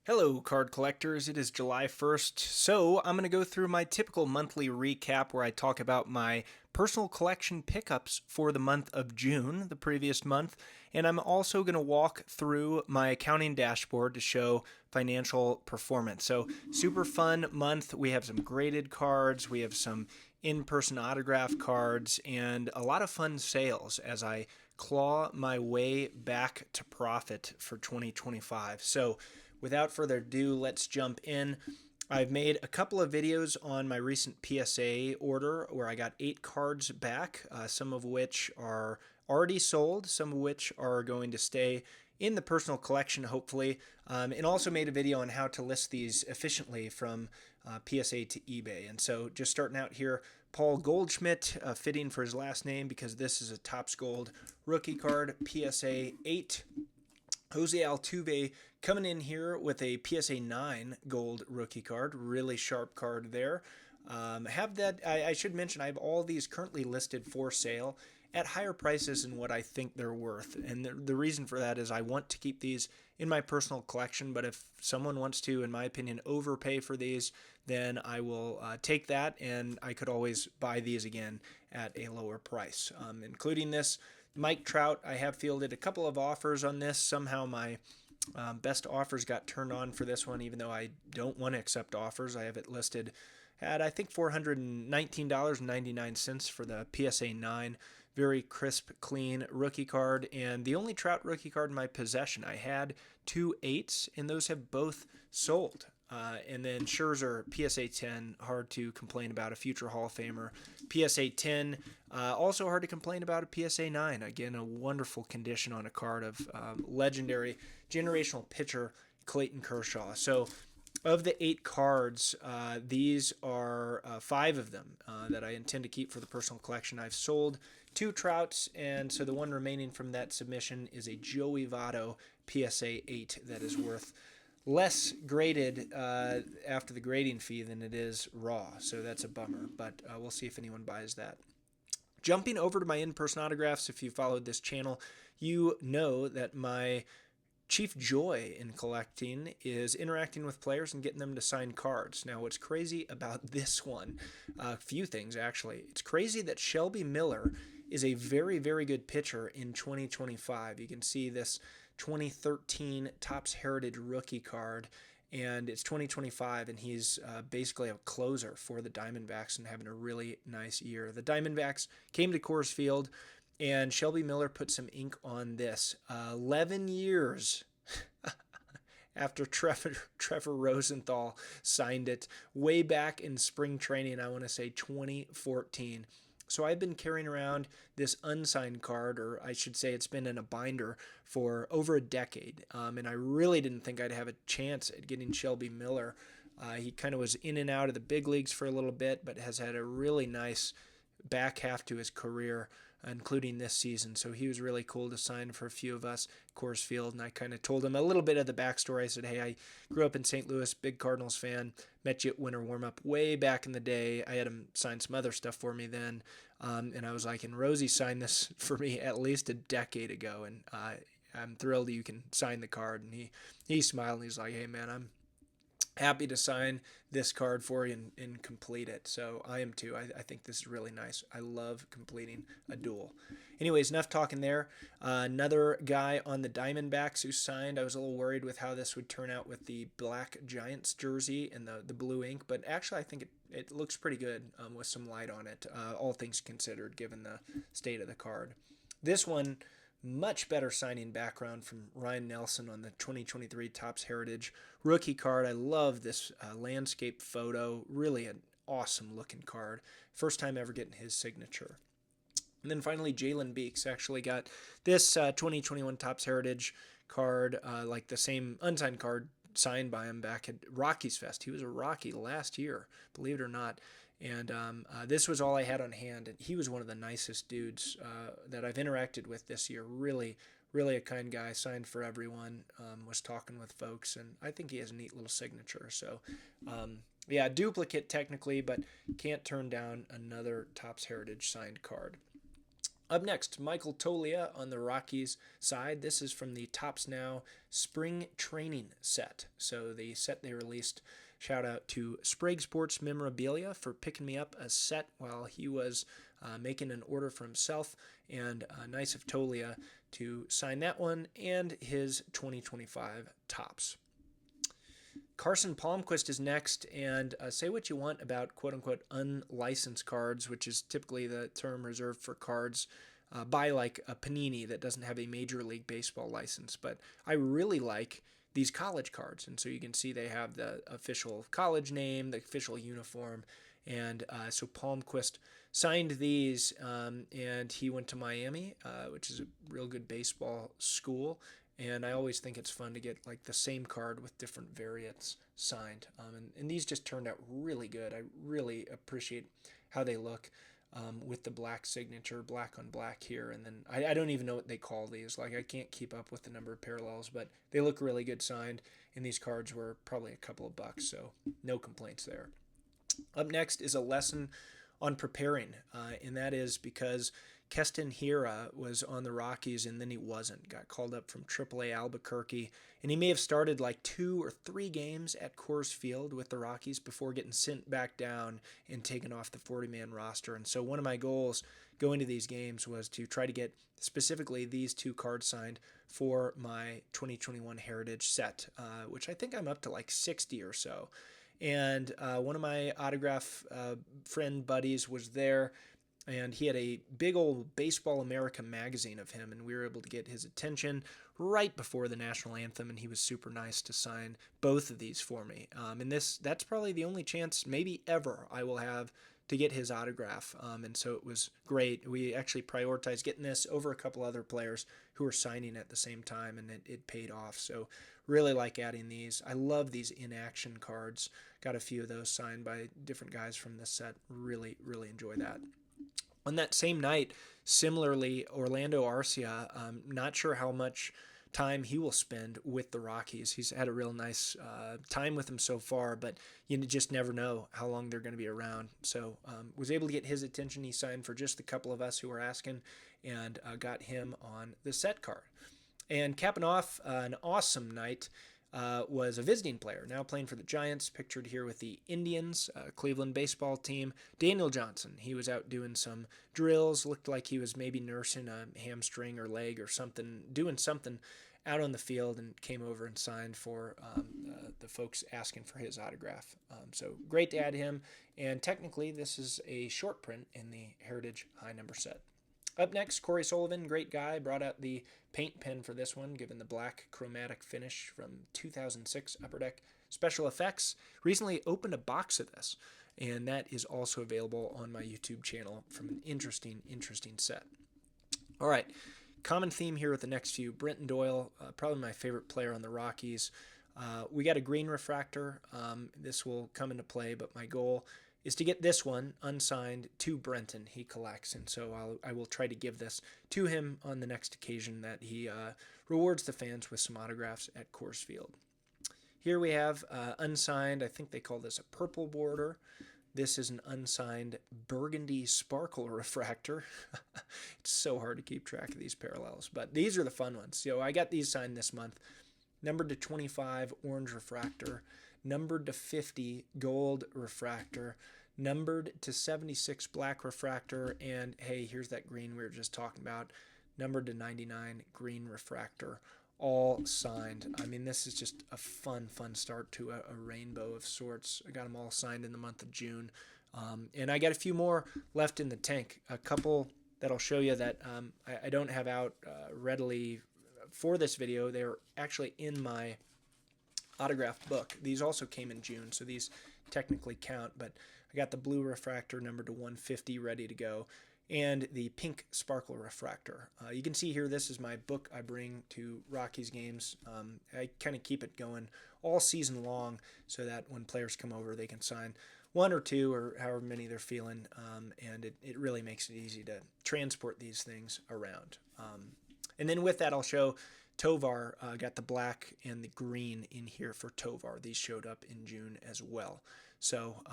Hello, card collectors. It is July 1st, so I'm going to go through my typical monthly recap where I talk about my personal collection pickups for the month of June, the previous month, and I'm also going to walk through my accounting dashboard to show financial performance. So, super fun month. We have some graded cards, we have some in person autograph cards, and a lot of fun sales as I claw my way back to profit for 2025. So, without further ado, let's jump in. I've made a couple of videos on my recent PSA order where I got 8 cards back, some of which are already sold, some of which are going to stay in the personal collection, hopefully, and also made a video on how to list these efficiently from PSA to eBay. And so, just starting out here, Paul Goldschmidt, fitting for his last name because this is a Topps Gold rookie card, PSA 8. Jose Altuve coming in here with a PSA 9 gold rookie card. Really sharp card there. Have that. I should mention I have all these currently listed for sale at higher prices than what I think they're worth. And the reason for that is I want to keep these in my personal collection. But if someone wants to, in my opinion, overpay for these, then I will take that, and I could always buy these again at a lower price, including this Mike Trout. I have fielded a couple of offers on this. Somehow my best offers got turned on for this one, even though I don't want to accept offers. I have it listed at, I think, $419.99 for the PSA 9. Very crisp, clean rookie card, and the only Trout rookie card in my possession. I had 2 8s, and those have both sold. And then Scherzer, PSA 10, hard to complain about, a future Hall of Famer. PSA 10, also hard to complain about a PSA 9. Again, a wonderful condition on a card of legendary generational pitcher Clayton Kershaw. So, of the 8 cards, these are 5 of them that I intend to keep for the personal collection. I've sold 2 Trouts, and so the one remaining from that submission is a Joey Votto PSA 8 that is worth less graded after the grading fee than it is raw. So that's a bummer, but we'll see if anyone buys that. Jumping over to my in-person autographs, if you followed this channel, you know that my chief joy in collecting is interacting with players and getting them to sign cards. Now, what's crazy about this one, a few things actually. It's crazy that Shelby Miller is a very, very good pitcher in 2025. You can see this 2013 Topps Heritage rookie card, and it's 2025, and he's basically a closer for the Diamondbacks and having a really nice year. The Diamondbacks came to Coors Field, and Shelby Miller put some ink on this. 11 years after Trevor Rosenthal signed it way back in spring training, I want to say 2014. So I've been carrying around this unsigned card, or I should say it's been in a binder for over a decade. And I really didn't think I'd have a chance at getting Shelby Miller. He kind of was in and out of the big leagues for a little bit, but has had a really nice back half to his career, including this season. So he was really cool to sign for a few of us, Coors Field, and I kind of told him a little bit of the backstory. I said, hey, I grew up in St. Louis, big Cardinals fan, met you at winter warm-up way back in the day. I had him sign some other stuff for me then, and I was like, and Rosie signed this for me at least a decade ago, and I'm thrilled you can sign the card. And he smiled, and he's like, hey, man, I'm happy to sign this card for you and complete it. So I am too. I think this is really nice. I love completing a duel. Anyways, enough talking there. Another guy on the Diamondbacks who signed. I was a little worried with how this would turn out with the black Giants jersey and the blue ink, but actually I think it looks pretty good with some light on it, all things considered, given the state of the card. This one, much better signing background from Ryan Nelson on the 2023 Topps Heritage rookie card. I love this landscape photo. Really an awesome looking card. First time ever getting his signature. And then finally, Jalen Beeks actually got this 2021 Topps Heritage card, like the same unsigned card signed by him back at Rockies Fest. He was a Rocky last year, believe it or not. And this was all I had on hand. And he was one of the nicest dudes that I've interacted with this year. Really, really a kind guy. Signed for everyone. Was talking with folks, and I think he has a neat little signature. So, yeah, duplicate technically, but can't turn down another Topps Heritage signed card. Up next, Michael Tolia on the Rockies side. This is from the Tops Now Spring Training set. So the set they released. Shout out to Sprague Sports Memorabilia for picking me up a set while he was making an order for himself. And nice of Tolia to sign that one and his 2025 Tops. Carson Palmquist is next, and say what you want about quote-unquote unlicensed cards, which is typically the term reserved for cards by like a Panini that doesn't have a Major League Baseball license. But I really like these college cards, and so you can see they have the official college name, the official uniform, and so Palmquist signed these, and he went to Miami, which is a real good baseball school. And I always think it's fun to get like the same card with different variants signed. And these just turned out really good. I really appreciate how they look with the black signature, black on black here. And then I don't even know what they call these. Like I can't keep up with the number of parallels, but they look really good signed. And these cards were probably a couple of bucks, so no complaints there. Up next is a lesson on preparing, and that is because Keston Hiura was on the Rockies and then he wasn't. Got called up from AAA Albuquerque, and he may have started like 2 or 3 games at Coors Field with the Rockies before getting sent back down and taken off the 40-man roster. And so one of my goals going to these games was to try to get specifically these 2 cards signed for my 2021 Heritage set, which I think I'm up to like 60 or so. And one of my autograph friend buddies was there, and he had a big old Baseball America magazine of him, and we were able to get his attention right before the national anthem, and he was super nice to sign both of these for me. And that's probably the only chance, maybe ever, I will have to get his autograph. And so it was great. We actually prioritized getting this over a couple other players who were signing at the same time, and it paid off. So really like adding these. I love these in-action cards. Got a few of those signed by different guys from this set. Really, really enjoy that. On that same night, similarly, Orlando Arcia, not sure how much time he will spend with the Rockies. He's had a real nice time with them so far, but you just never know how long they're going to be around. So was able to get his attention. He signed for just a couple of us who were asking, and got him on the set card. And capping off an awesome night was a visiting player, now playing for the Giants, pictured here with the Indians, Cleveland baseball team, Daniel Johnson. He was out doing some drills, looked like he was maybe nursing a hamstring or leg or something, doing something out on the field, and came over and signed for the folks asking for his autograph. So great to add him, and technically this is a short print in the Heritage High Number set. Up next, Corey Sullivan, great guy, brought out the paint pen for this one, given the black chromatic finish from 2006 Upper Deck Special Effects. Recently opened a box of this, and that is also available on my YouTube channel from an interesting set. All right, common theme here with the next few. Brenton Doyle, probably my favorite player on the Rockies. We got a green refractor. This will come into play, but my goal is to get this one unsigned to Brenton. He collects, and so I will try to give this to him on the next occasion that he rewards the fans with some autographs at Coors Field. Here we have unsigned, I think they call this a purple border. This is an unsigned burgundy sparkle refractor. It's so hard to keep track of these parallels, but these are the fun ones. So I got these signed this month. Numbered to 25 orange refractor, numbered to 50 gold refractor, numbered to 76 black refractor, and hey, here's that green we were just talking about, numbered to 99 green refractor, all signed. I mean, this is just a fun start to a rainbow of sorts. I got them all signed in the month of June, and I got a few more left in the tank. A couple that I'll show you that I don't have out readily for this video. They're actually in my autographed book. These also came in June, so these technically count, but I got the blue refractor numbered to 150 ready to go, and the pink sparkle refractor. You can see here, this is my book I bring to Rockies games. I kind of keep it going all season long so that when players come over, they can sign 1 or 2 or however many they're feeling, and it really makes it easy to transport these things around. And then with that, I'll show Tovar got the black and the green in here for Tovar. These showed up in June as well. So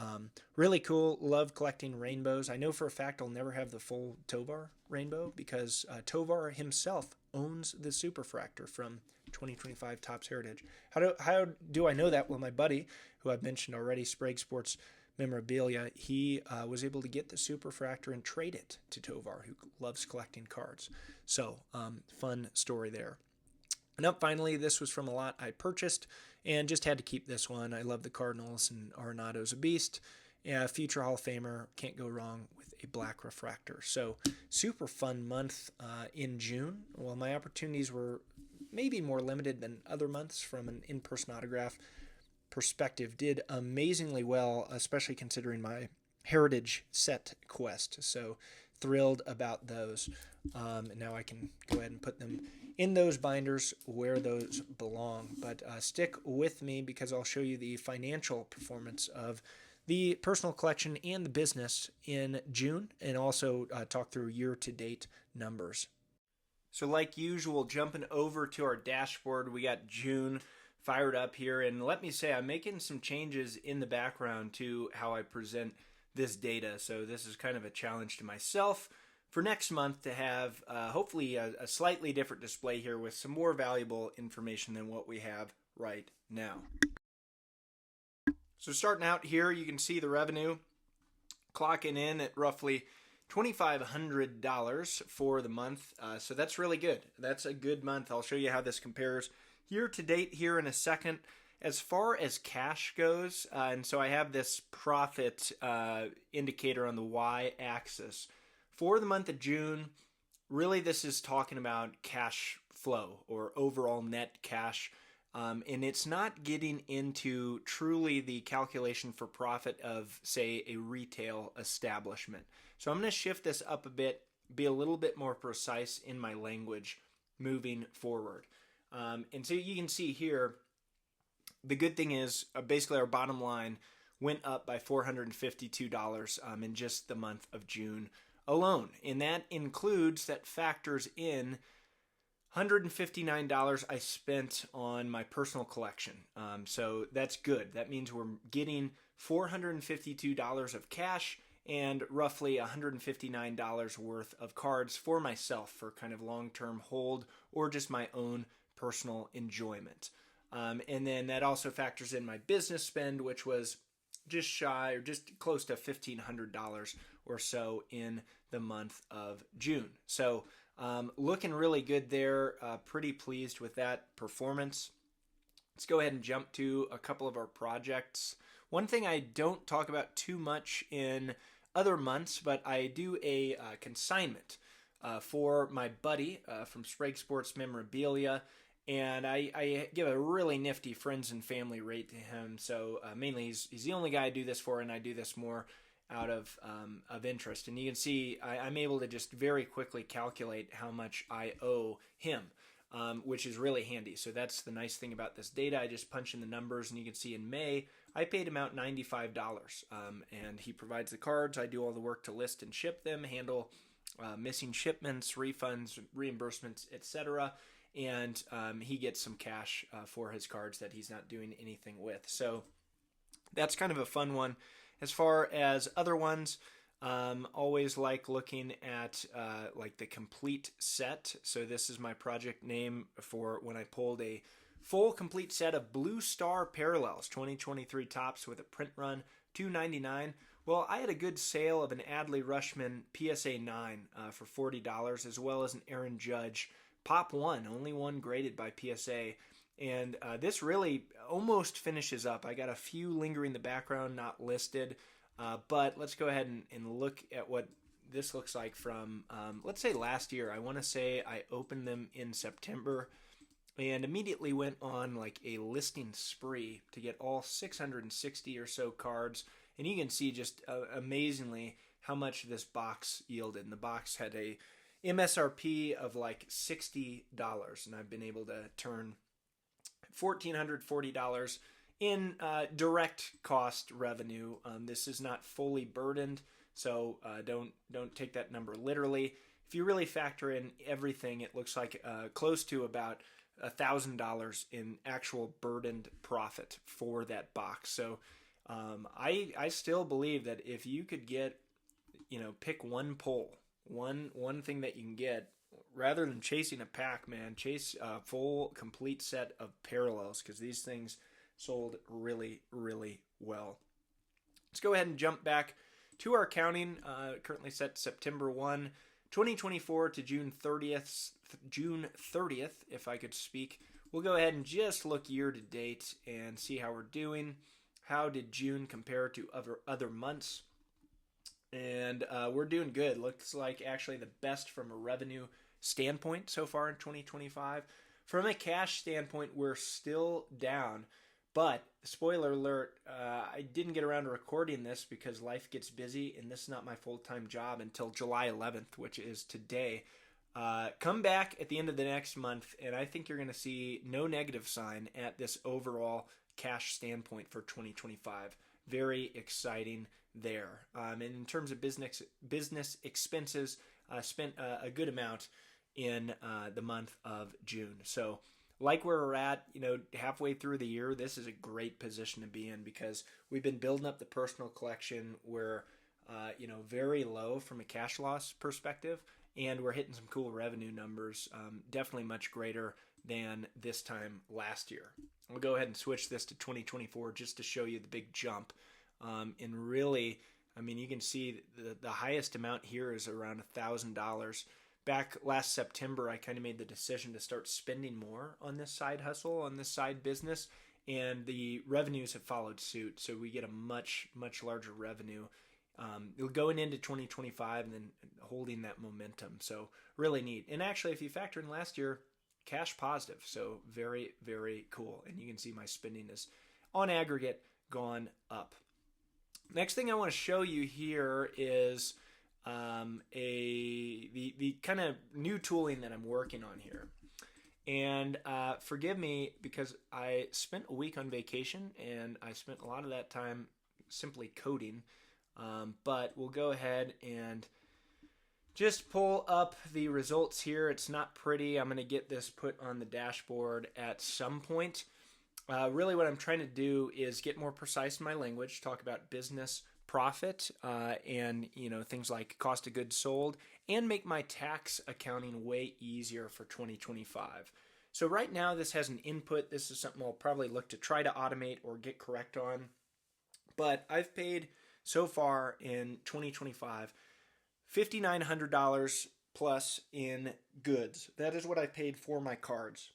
really cool. Love collecting rainbows. I know for a fact I'll never have the full Tovar rainbow because Tovar himself owns the Superfractor from 2025 Topps Heritage. How do I know that? Well, my buddy, who I've mentioned already, Sprague Sports Memorabilia, he was able to get the Superfractor and trade it to Tovar, who loves collecting cards. So fun story there. And up finally, this was from a lot I purchased and just had to keep this one. I love the Cardinals, and Arenado's a beast. Future Hall of Famer, can't go wrong with a black refractor. So super fun month in June. Well, my opportunities were maybe more limited than other months from an in-person autograph perspective. Did amazingly well, especially considering my Heritage set quest. So thrilled about those. And now I can go ahead and put them in those binders where those belong. But stick with me because I'll show you the financial performance of the personal collection and the business in June, and also talk through year-to-date numbers. So like usual, jumping over to our dashboard, we got June fired up here. And let me say, I'm making some changes in the background to how I present this data. So this is kind of a challenge to myself for next month to have hopefully a slightly different display here with some more valuable information than what we have right now. So starting out here, you can see the revenue clocking in at roughly $2,500 for the month. So that's really good. That's a good month. I'll show you how this compares year to date here in a second. As far as cash goes, and so I have this profit indicator on the y-axis. For the month of June, really this is talking about cash flow or overall net cash. And it's not getting into truly the calculation for profit of, say, a retail establishment. So I'm going to shift this up a bit, be a little bit more precise in my language moving forward. And so you can see here, the good thing is basically our bottom line went up by $452 in just the month of June alone. And that includes, that factors in $159 I spent on my personal collection. So that's good. That means we're getting $452 of cash and roughly $159 worth of cards for myself for kind of long-term hold or just my own personal enjoyment. And then that also factors in my business spend, which was just shy or just close to $1,500 or so in the month of June. So looking really good there. Pretty pleased with that performance. Let's go ahead and jump to a couple of our projects. One thing I don't talk about too much in other months, but I do a consignment for my buddy from Sprague Sports Memorabilia. And I give a really nifty friends and family rate to him. So mainly he's the only guy I do this for, and I do this more out of interest. And you can see I'm able to just very quickly calculate how much I owe him, which is really handy. So that's the nice thing about this data. I just punch in the numbers, and you can see in May, I paid him out $95. And he provides the cards. I do all the work to list and ship them, handle missing shipments, refunds, reimbursements, etc. And he gets some cash for his cards that he's not doing anything with. So that's kind of a fun one. As far as other ones, always like looking at like the complete set. So this is my project name for when I pulled a full complete set of Blue Star Parallels 2023 Topps with a print run, $299. Well, I had a good sale of an Adley Rutschman PSA 9 for $40, as well as an Aaron Judge Pop 1, only one graded by PSA. And this really almost finishes up. I got a few lingering in the background, not listed. But let's go ahead and look at what this looks like from, let's say last year. I want to say I opened them in September and immediately went on like a listing spree to get all 660 or so cards. And you can see just amazingly how much this box yielded. And the box had a MSRP of like $60, and I've been able to turn $1,440 in direct cost revenue. This is not fully burdened, so don't take that number literally. If you really factor in everything, it looks like close to about $1,000 in actual burdened profit for that box. So I still believe that if you could get, pick one poll, one thing that you can get, rather than chasing a pack, man, chase a full complete set of parallels, because these things sold really, really well. Let's go ahead and jump back to our counting. Currently set September 1, 2024 to June 30th, if I could speak. We'll go ahead and just look year to date and see how we're doing. How did June compare to other months? And we're doing good. Looks like actually the best from a revenue standpoint so far in 2025. From a cash standpoint, we're still down. But spoiler alert, I didn't get around to recording this because life gets busy, and this is not my full-time job until July 11th, which is today. Come back at the end of the next month, and I think you're going to see no negative sign at this overall cash standpoint for 2025. Very exciting there. And in terms of business expenses, spent a good amount in the month of June. So like where we're at, halfway through the year, this is a great position to be in because we've been building up the personal collection. We're, very low from a cash loss perspective, and we're hitting some cool revenue numbers, definitely much greater than this time last year. We'll go ahead and switch this to 2024 just to show you the big jump. And really, you can see the highest amount here is around $1,000. Back last September, I kind of made the decision to start spending more on this side hustle, on this side business, and the revenues have followed suit. So we get a much, much larger revenue going into 2025 and then holding that momentum. So really neat. And actually, if you factor in last year, cash positive. So very, very cool. And you can see my spending is on aggregate gone up. Next thing I want to show you here is the kind of new tooling that I'm working on here. And forgive me because I spent a week on vacation and I spent a lot of that time simply coding. But we'll go ahead and just pull up the results here. It's not pretty. I'm going to get this put on the dashboard at some point. Really what I'm trying to do is get more precise in my language, talk about business profit and things like cost of goods sold, and make my tax accounting way easier for 2025. So right now this has an input. This is something I'll probably look to try to automate or get correct on. But I've paid so far in 2025 $5,900 plus in goods. That is what I paid for my cards.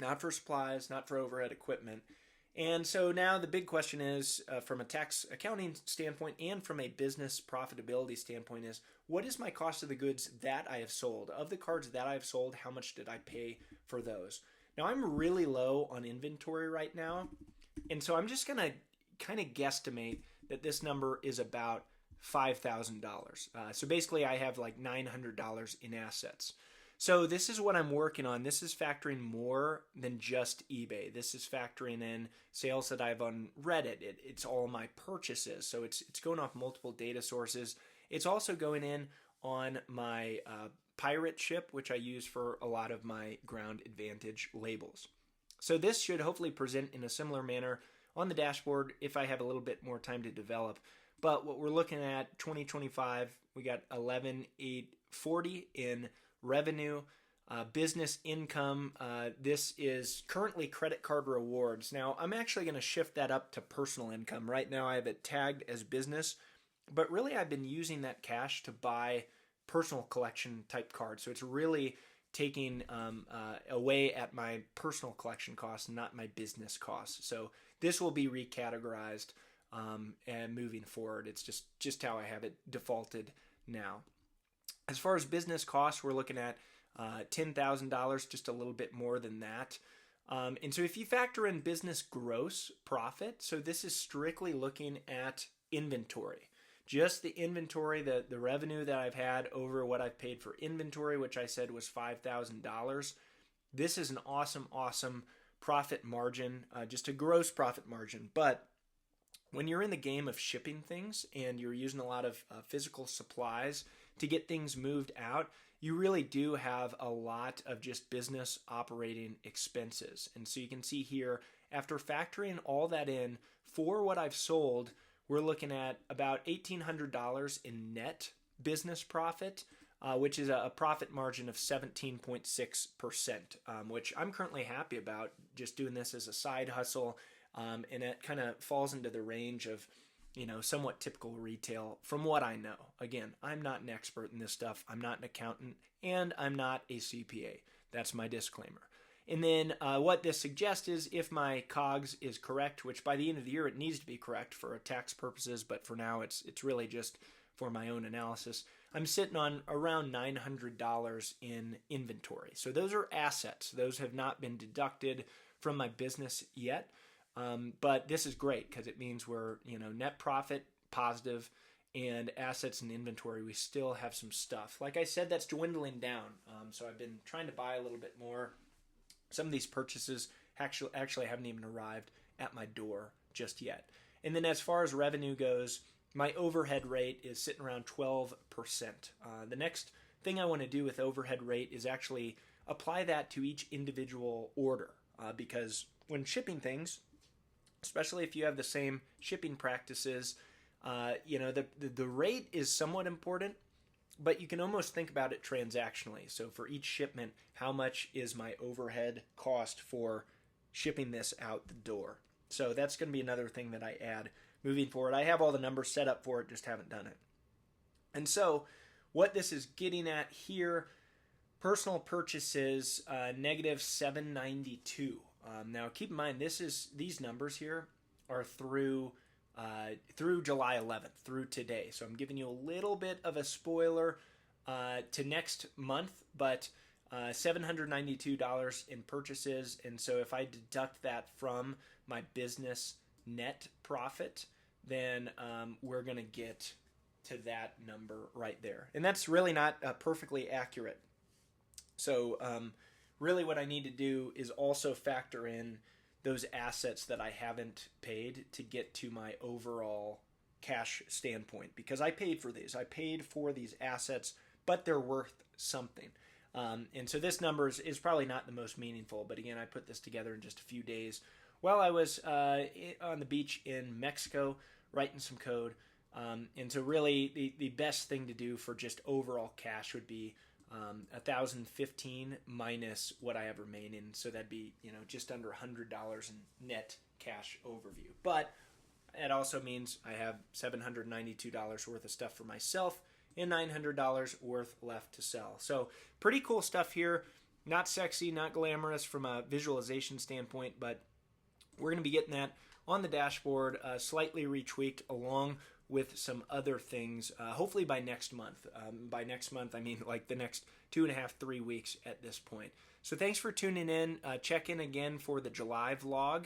Not for supplies, not for overhead equipment. And so now the big question is, from a tax accounting standpoint and from a business profitability standpoint, is what is my cost of the goods that I have sold? Of the cards that I have sold, how much did I pay for those? Now I'm really low on inventory right now. And so I'm just going to kind of guesstimate that this number is about $5,000. So basically I have like $900 in assets. So this is what I'm working on. This is factoring more than just eBay. This is factoring in sales that I've on Reddit. It's all my purchases. So it's going off multiple data sources. It's also going in on my pirate ship, which I use for a lot of my Ground Advantage labels. So this should hopefully present in a similar manner on the dashboard if I have a little bit more time to develop. But what we're looking at, 2025, we got 11,840 in revenue, business income. This is currently credit card rewards. Now, I'm actually going to shift that up to personal income. Right now, I have it tagged as business, but really I've been using that cash to buy personal collection type cards. So it's really taking away at my personal collection costs, not my business costs. So this will be recategorized and moving forward. It's just how I have it defaulted now. As far as business costs, we're looking at $10,000, just a little bit more than that. And so if you factor in business gross profit, so this is strictly looking at inventory. Just the inventory, the revenue that I've had over what I've paid for inventory, which I said was $5,000. This is an awesome profit margin, just a gross profit margin. But when you're in the game of shipping things and you're using a lot of physical supplies, to get things moved out, you really do have a lot of just business operating expenses. And so you can see here, after factoring all that in for what I've sold, we're looking at about $1,800 in net business profit, which is a profit margin of 17.6%, which I'm currently happy about, just doing this as a side hustle. And it kind of falls into the range of, somewhat typical retail from what I know. Again, I'm not an expert in this stuff. I'm not an accountant, and I'm not a CPA. That's my disclaimer. And then what this suggests is if my COGS is correct, which by the end of the year it needs to be correct for tax purposes, but for now it's really just for my own analysis, I'm sitting on around $900 in inventory. So those are assets. Those have not been deducted from my business yet. But this is great because it means we're, net profit positive, and assets and inventory, we still have some stuff. Like I said, that's dwindling down. So I've been trying to buy a little bit more. Some of these purchases actually haven't even arrived at my door just yet. And then as far as revenue goes, my overhead rate is sitting around 12%. The next thing I want to do with overhead rate is actually apply that to each individual order, because when shipping things, especially if you have the same shipping practices, the rate is somewhat important, but you can almost think about it transactionally. So for each shipment, how much is my overhead cost for shipping this out the door? So that's going to be another thing that I add moving forward. I have all the numbers set up for it, just haven't done it. And so what this is getting at here, personal purchases, negative 792. Now keep in mind, these numbers here are through July 11th, through today. So I'm giving you a little bit of a spoiler to next month, but $792 in purchases. And so if I deduct that from my business net profit, then we're going to get to that number right there. And that's really not perfectly accurate. So really what I need to do is also factor in those assets that I haven't paid to get to my overall cash standpoint, because I paid for these. I paid for these assets, but they're worth something. And so this number is probably not the most meaningful, but again, I put this together in just a few days while I was on the beach in Mexico writing some code. And so really the best thing to do for just overall cash would be 1,015 minus what I have remaining, so that'd be just under $100 in net cash overview. But it also means I have $792 worth of stuff for myself and $900 worth left to sell. So pretty cool stuff here. Not sexy, not glamorous from a visualization standpoint, but we're going to be getting that on the dashboard, slightly retweaked along with some other things, hopefully by next month. By next month, I mean like the next 2.5, 3 weeks at this point. So thanks for tuning in. Check in again for the July vlog,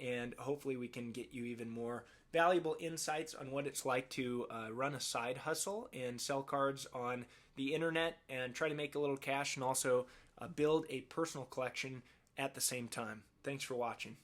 and hopefully we can get you even more valuable insights on what it's like to run a side hustle and sell cards on the internet and try to make a little cash, and also build a personal collection at the same time. Thanks for watching.